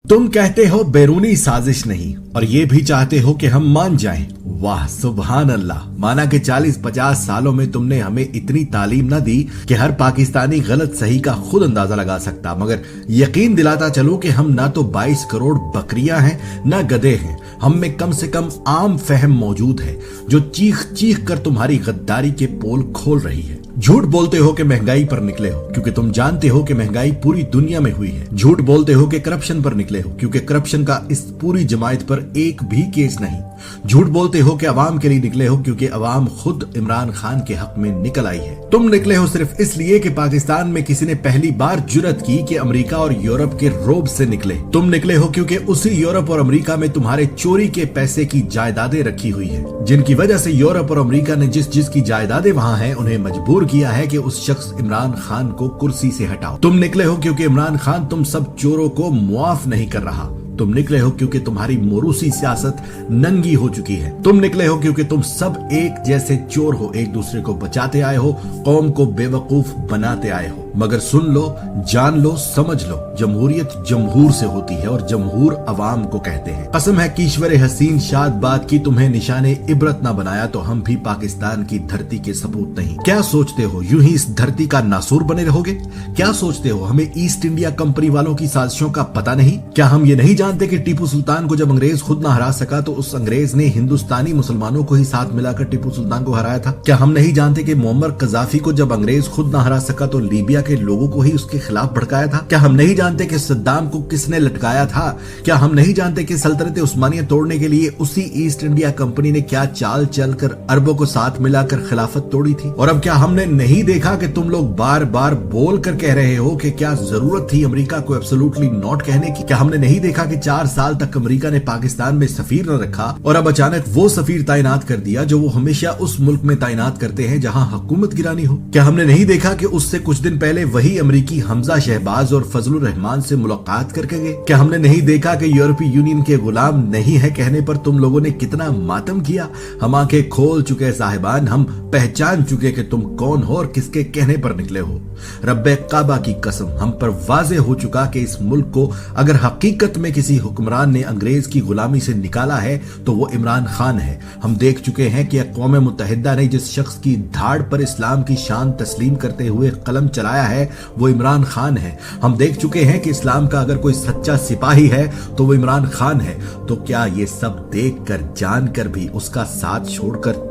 तुम कहते हो बैरूनी साजिश नहीं और ये भी चाहते हो कि हम मान जाएं। वाह सुभान अल्लाह। माना कि 40-50 सालों में तुमने हमें इतनी तालीम ना दी कि हर पाकिस्तानी गलत सही का खुद अंदाजा लगा सकता, मगर यकीन दिलाता चलो कि हम ना तो 22 करोड़ बकरियां हैं ना गधे हैं। हम में कम से कम आम फहम मौजूद है जो चीख चीख कर तुम्हारी गद्दारी के पोल खोल रही है। झूठ बोलते हो कि महंगाई पर निकले हो क्योंकि तुम जानते हो कि महंगाई पूरी दुनिया में हुई है। झूठ बोलते हो कि करप्शन पर निकले हो क्योंकि करप्शन का इस पूरी जमायत पर एक भी केस नहीं। झूठ बोलते हो कि अवाम के लिए निकले हो क्योंकि अवाम खुद इमरान खान के हक में निकल आई है। तुम निकले हो सिर्फ इसलिए कि पाकिस्तान में किसी ने पहली बार जुर्रत की कि अमेरिका और यूरोप के रोब से निकले। तुम निकले हो क्योंकि उसी यूरोप और अमेरिका में तुम्हारे चोरी के पैसे की जायदादें रखी हुई है, जिनकी वजह से यूरोप और अमेरिका ने जिसकी जायदादें वहां हैं उन्हें मजबूर किया है कि उस शख्स इमरान खान को कुर्सी से हटाओ। तुम निकले हो क्योंकि इमरान खान तुम सब चोरों को मुआफ नहीं कर रहा। तुम निकले हो क्योंकि तुम्हारी मोरूसी सियासत नंगी हो चुकी है। तुम निकले हो क्योंकि तुम सब एक जैसे चोर हो, एक दूसरे को बचाते आए हो, कौम को बेवकूफ बनाते आए हो। मगर सुन लो, जान लो, समझ लो, जमहूरियत जमहूर से होती है और जमहूर अवाम को कहते हैं। कसम है ईश्वर हसीन शाद बात की तुम्हें निशाने इबरत ना बनाया तो हम भी पाकिस्तान की धरती के सपूत नहीं। क्या सोचते हो यूं ही इस धरती का नासूर बने रहोगे? क्या सोचते हो हमें ईस्ट इंडिया कंपनी वालों की साजिशों का पता नहीं? क्या हम ये नहीं जानते कि टीपू सुल्तान को जब अंग्रेज खुद ना हरा सका तो उस अंग्रेज ने हिंदुस्तानी मुसलमानों को ही साथ मिलाकर टीपू सुल्तान को हराया था? क्या हम नहीं जानते कि मोअम्मर कजाफी को जब अंग्रेज खुद ना हरा सका तो लीबिया के लोगों को ही उसके खिलाफ भड़काया था? क्या हम नहीं जानते कि सद्दाम को किसने लटकाया था? क्या हम नहीं जानते कि सल्तनत उस्मानिया तोड़ने के लिए उसी ईस्ट इंडिया कंपनी ने क्या चाल चलकर अरबों को साथ मिलाकर खिलाफत तोड़ी थी? और अब क्या हमने नहीं देखा कि तुम लोग बार बार बोल कर कह रहे हो कि क्या जरूरत थी अमेरिका को एब्सोल्युटली नॉट कहने की? क्या हमने नहीं देखा कि 4 साल तक अमेरिका ने पाकिस्तान में सफीर न रखा और अब अचानक वो सफीर तैनात कर दिया जो वो हमेशा उस मुल्क में तैनात करते हैं जहां हुकूमत गिरानी हो? क्या हमने नहीं देखा कि उससे कुछ दिन पहले वही अमेरिकी हमजा शहबाज और फजलुर रहमान से मुलाकात करके गए? क्या हमने नहीं देखा कि यूरोपीय यूनियन के गुलाम नहीं है कहने पर तुम लोगों ने कितना मातम किया? हम आंखें खोल चुके साहिबान, हम पहचान चुके कि तुम कौन हो और किसके कहने पर निकले हो। रब्बे काबा की कसम, हम पर वाज़े हो चुका कि इस मुल्क को अगर हकीकत में किसी हुक्मरान ने अंग्रेज की गुलामी से निकाला है तो वो इमरान खान है। हम देख चुके हैं कि अक़वाम मुत्तहिदा ने जिस शख्स की धाड़ पर इस्लाम की शान तस्लीम करते हुए कलम चलाया है वो इमरान खान है। हम देख चुके हैं कि इस्लाम का अगर कोई सच्चा सिपाही है तो वो इमरान खान है। तो क्या ये सब देख कर जान कर भी उसका साथ छोड़कर